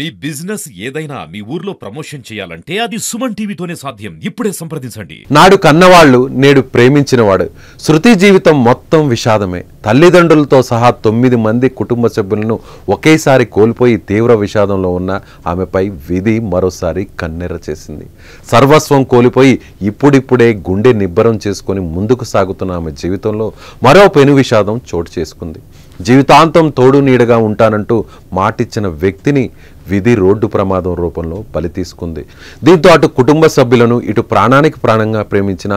మీ business ఏదైనా మీ ఊర్లో promotion చేయాలంటే అది సుమన్ టీవీతోనే సాధ్యం. ఇప్పుడే సంప్రదించండి. నాడు కన్నవాళ్లు నేడు ప్రేమించినవాడు. శృతి జీవితం మొత్తం విషాదమే. తల్లిదండ్రులతో సహా 9 మంది కుటుంబ సభ్యులను ఒకేసారి కోల్పోయి తీవ్ర విషాదంలో ఉన్న ఆమెపై విధి మరోసారి కన్నెర్ర చేసింది. సర్వస్వం కోల్పోయి ఇప్పుడిప్పుడే గుండె నిబ్బరం చేసుకుని ముందుకు సాగుతున్న ఆమె జీవితంలో మరో పెను విషాదం చోటు చేసుకుంది. జీవితాంతం తోడు నీడగా ఉంటానంటూ మాటిచ్చిన వ్యక్తిని విధి రోడ్డు ప్రమాదం రూపంలో బలి తీసుకుంది. దీంతో అటు కుటుంబ సభ్యులను ఇటు ప్రాణానికి ప్రాణంగా ప్రేమించిన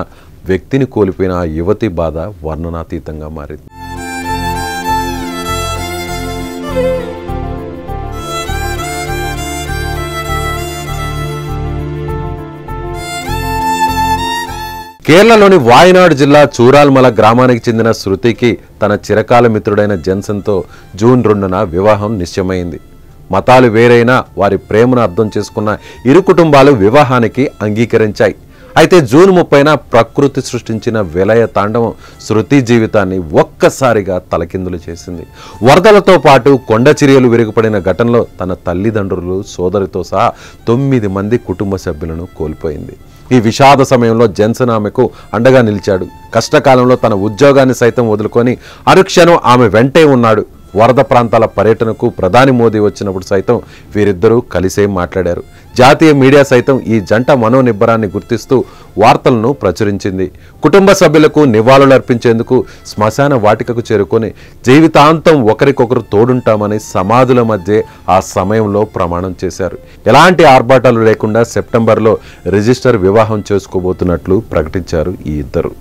వ్యక్తిని కోల్పోయిన ఆ యువతి బాధ వర్ణనాతీతంగా మారింది. కేరళలోని వాయనాడ్ జిల్లా చూరాల్మల గ్రామానికి చెందిన శృతికి తన చిరకాల మిత్రుడైన జెన్సన్తో జూన్ 2న వివాహం నిశ్చయమైంది. మతాలు వేరైనా వారి ప్రేమను అర్థం చేసుకున్న ఇరు కుటుంబాలు వివాహానికి అంగీకరించాయి. అయితే జూన్ 30న ప్రకృతి సృష్టించిన విలయ తాండవం శృతి జీవితాన్ని ఒక్కసారిగా తలకిందులు చేసింది. వరదలతో పాటు కొండ చర్యలు విరుగుపడిన ఘటనలో తన తల్లిదండ్రులు సోదరితో సహా 9 మంది కుటుంబ సభ్యులను కోల్పోయింది. ఈ విషాద సమయంలో జెన్సన్ ఆమెకు అండగా నిలిచాడు. కష్టకాలంలో తన ఉద్యోగాన్ని సైతం వదులుకొని అనుక్షణం ఆమె వెంటే ఉన్నాడు. వరద ప్రాంతాల పర్యటనకు ప్రధాని మోదీ వచ్చినప్పుడు సైతం వీరిద్దరూ కలిసే మాట్లాడారు. జాతీయ మీడియా సైతం ఈ జంట మనోనిబ్బరాన్ని గుర్తిస్తూ వార్తలను ప్రచురించింది. కుటుంబ సభ్యులకు నివాళులర్పించేందుకు శ్మశాన వాటికకు చేరుకొని జీవితాంతం ఒకరికొకరు తోడుంటామని సమాధుల మధ్య ఆ సమయంలో ప్రమాణం చేశారు. ఎలాంటి ఆర్భాటాలు లేకుండా సెప్టెంబర్లో రిజిస్టర్ వివాహం చేసుకోబోతున్నట్లు ప్రకటించారు ఈ ఇద్దరు.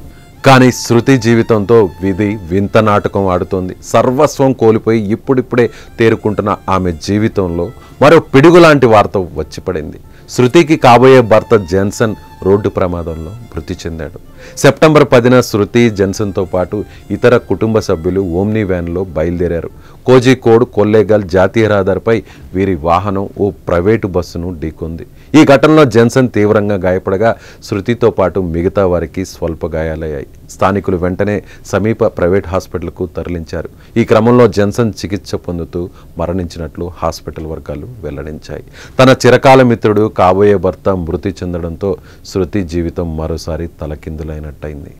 కానీ శృతి జీవితంతో విధి వింత నాటకం ఆడుతోంది. సర్వస్వం కోల్పోయి ఇప్పుడిప్పుడే తేరుకుంటున్న ఆమె జీవితంలో మరో పిడుగులాంటి వార్త వచ్చిపడింది. శృతికి కాబోయే భర్త జెన్సన్ రోడ్డు ప్రమాదంలో మృతి చెందాడు. సెప్టెంబర్ 10న శృతి జెన్సన్తో పాటు ఇతర కుటుంబ సభ్యులు ఓమ్నీ వ్యాన్లో బయలుదేరారు. కోజికోడ్ కొల్లేగల్ జాతీయ రహదారిపై వీరి వాహనం ఓ ప్రైవేటు బస్సును ఢీకొంది. ఈ ఘటనలో జెన్సన్ తీవ్రంగా గాయపడగా శృతితో పాటు మిగతా వారికి స్వల్ప గాయాలయ్యాయి. స్థానికులు వెంటనే సమీప ప్రైవేట్ హాస్పిటల్కు తరలించారు. ఈ క్రమంలో జెన్సన్ చికిత్స పొందుతూ మరణించినట్లు హాస్పిటల్ వర్గాలు వెల్లడించాయి. తన చిరకాల మిత్రుడు కాబోయే భర్త మృతి చెందడంతో శృతి జీవితం మరోసారి తలకిందులైనట్టయింది.